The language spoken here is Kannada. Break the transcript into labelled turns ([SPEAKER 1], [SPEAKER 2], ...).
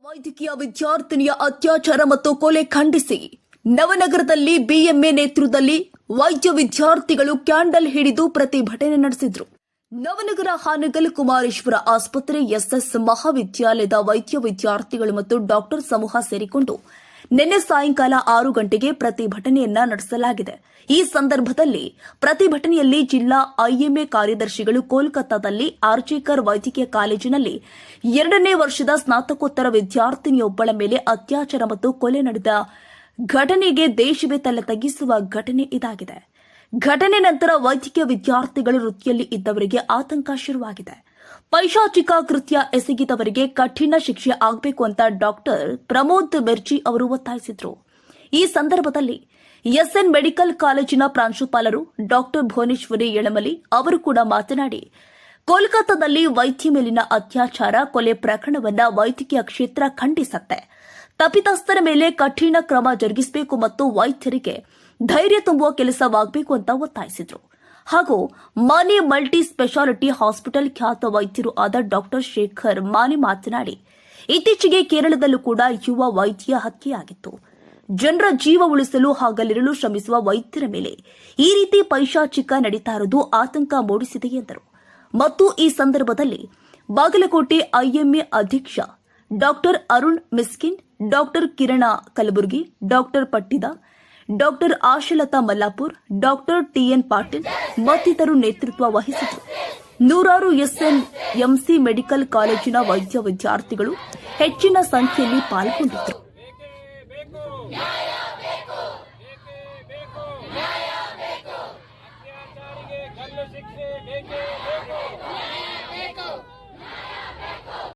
[SPEAKER 1] ವೈದ್ಯಕೀಯ ವಿದ್ಯಾರ್ಥಿನಿಯ ಅತ್ಯಾಚಾರ ಮತ್ತು ಕೊಲೆ ಖಂಡಿಸಿ ನವನಗರದಲ್ಲಿ ಬಿಎಂಎ ನೇತೃತ್ವದಲ್ಲಿ ವೈದ್ಯ ವಿದ್ಯಾರ್ಥಿಗಳು ಕ್ಯಾಂಡಲ್ ಹಿಡಿದು ಪ್ರತಿಭಟನೆ ನಡೆಸಿದರು. ನವನಗರ ಹಾನಗಲ್ ಕುಮಾರೇಶ್ವರ ಆಸ್ಪತ್ರೆ ಎಸ್ಎಸ್ ಮಹಾವಿದ್ಯಾಲಯದ ವೈದ್ಯ ವಿದ್ಯಾರ್ಥಿಗಳು ಮತ್ತು ಡಾಕ್ಟರ್ ಸಮೂಹ ಸೇರಿಕೊಂಡು ನಿನ್ನೆ ಸಾಯಂಕಾಲ 6 ಗಂಟೆಗೆ ಪ್ರತಿಭಟನೆಯನ್ನ ನಡೆಸಲಾಗಿದೆ. ಈ ಸಂದರ್ಭದಲ್ಲಿ ಪ್ರತಿಭಟನೆಯಲ್ಲಿ ಜಿಲ್ಲಾ ಐಎಂಎ ಕಾರ್ಯದರ್ಶಿಗಳು ಕೋಲ್ಕತ್ತಾದಲ್ಲಿ ಆರ್ಜಿಕರ್ ವೈದ್ಯಕೀಯ ಕಾಲೇಜಿನಲ್ಲಿ 2ನೇ ವರ್ಷದ ಸ್ನಾತಕೋತ್ತರ ವಿದ್ಯಾರ್ಥಿನಿಯೊಬ್ಬಳ ಮೇಲೆ ಅತ್ಯಾಚಾರ ಮತ್ತು ಕೊಲೆ ನಡೆದ ಘಟನೆಗೆ ದೇಶವೇ ತಲೆ ತಗ್ಗಿಸುವ ಘಟನೆ ಇದಾಗಿದೆ. ಘಟನೆ ನಂತರ ವೈದ್ಯಕೀಯ ವಿದ್ಯಾರ್ಥಿಗಳು ವೃತ್ತಿಯಲ್ಲಿ ಇದ್ದವರಿಗೆ ಆತಂಕ ಶುರುವಾಗಿದೆ. ಪೈಶಾಚಿಕ ಕೃತ್ಯ ಎಸಗಿದವರಿಗೆ ಕಠಿಣ ಶಿಕ್ಷೆ ಆಗಬೇಕು ಅಂತ ಡಾಕ್ಟರ್ ಪ್ರಮೋದ್ ಮಿರ್ಚಿ ಅವರು ಒತ್ತಾಯಿಸಿದರು. ಈ ಸಂದರ್ಭದಲ್ಲಿ ಎಸ್ಎನ್ ಮೆಡಿಕಲ್ ಕಾಲೇಜಿನ ಪ್ರಾಂಶುಪಾಲರು ಡಾಕ್ಟರ್ ಭುವನೇಶ್ವರಿ ಯಳಮಲಿ ಅವರು ಕೂಡ ಮಾತನಾಡಿ, ಕೋಲ್ಕತ್ತಾದಲ್ಲಿ ವೈದ್ಯ ಮೇಲಿನ ಅತ್ಯಾಚಾರ ಕೊಲೆ ಪ್ರಕರಣವನ್ನು ವೈದ್ಯಕೀಯ ಕ್ಷೇತ್ರ ಖಂಡಿಸುತ್ತೆ. ತಪ್ಪಿತಸ್ಥರ ಮೇಲೆ ಕಠಿಣ ಕ್ರಮ ಜರುಗಿಸಬೇಕು ಮತ್ತು ವೈದ್ಯರಿಗೆ ಧೈರ್ಯ ತುಂಬುವ ಕೆಲಸವಾಗಬೇಕು ಅಂತ ಒತ್ತಾಯಿಸಿದರು. ಹಾಗೂ ಮಾನೆ ಮಲ್ಟಿ ಸ್ಪೆಷಾಲಿಟಿ ಹಾಸ್ಪಿಟಲ್ ಖ್ಯಾತ ವೈದ್ಯರು ಆದ ಡಾಕ್ಟರ್ ಶೇಖರ್ ಮಾನೆ ಮಾತನಾಡಿ, ಇತ್ತೀಚೆಗೆ ಕೇರಳದಲ್ಲೂ ಕೂಡ ಯುವ ವೈದ್ಯ ಹತ್ಯೆಯಾಗಿತ್ತು. ಜನರ ಜೀವ ಉಳಿಸಲು ಹಗಲಿರುಳು ಶ್ರಮಿಸುವ ವೈದ್ಯರ ಮೇಲೆ ಈ ರೀತಿ ಪೈಶಾಚಿಕ ನಡೀತಾ ಇರುವುದು ಆತಂಕ ಮೂಡಿಸಿದೆ ಎಂದರು. ಮತ್ತು ಈ ಸಂದರ್ಭದಲ್ಲಿ ಬಾಗಲಕೋಟೆ ಐಎಂಎ ಅಧ್ಯಕ್ಷ doctor Arun Miskin, doctor Kiran Kalaburgi, doctor ಪಟ್ಟಿದ, doctor Ashalata Mallapur, doctor TN Patil ಮತ್ತಿತರರು ನೇತೃತ್ವ ವಹಿಸಿದರು. ನೂರಾರು ಎಸ್ಎನ್ಎಂಸಿ ಮೆಡಿಕಲ್ ಕಾಲೇಜಿನ ವೈದ್ಯ ವಿದ್ಯಾರ್ಥಿಗಳು ಹೆಚ್ಚಿನ ಸಂಖ್ಯೆಯಲ್ಲಿ ಪಾಲ್ಗೊಂಡಿದ್ದರು.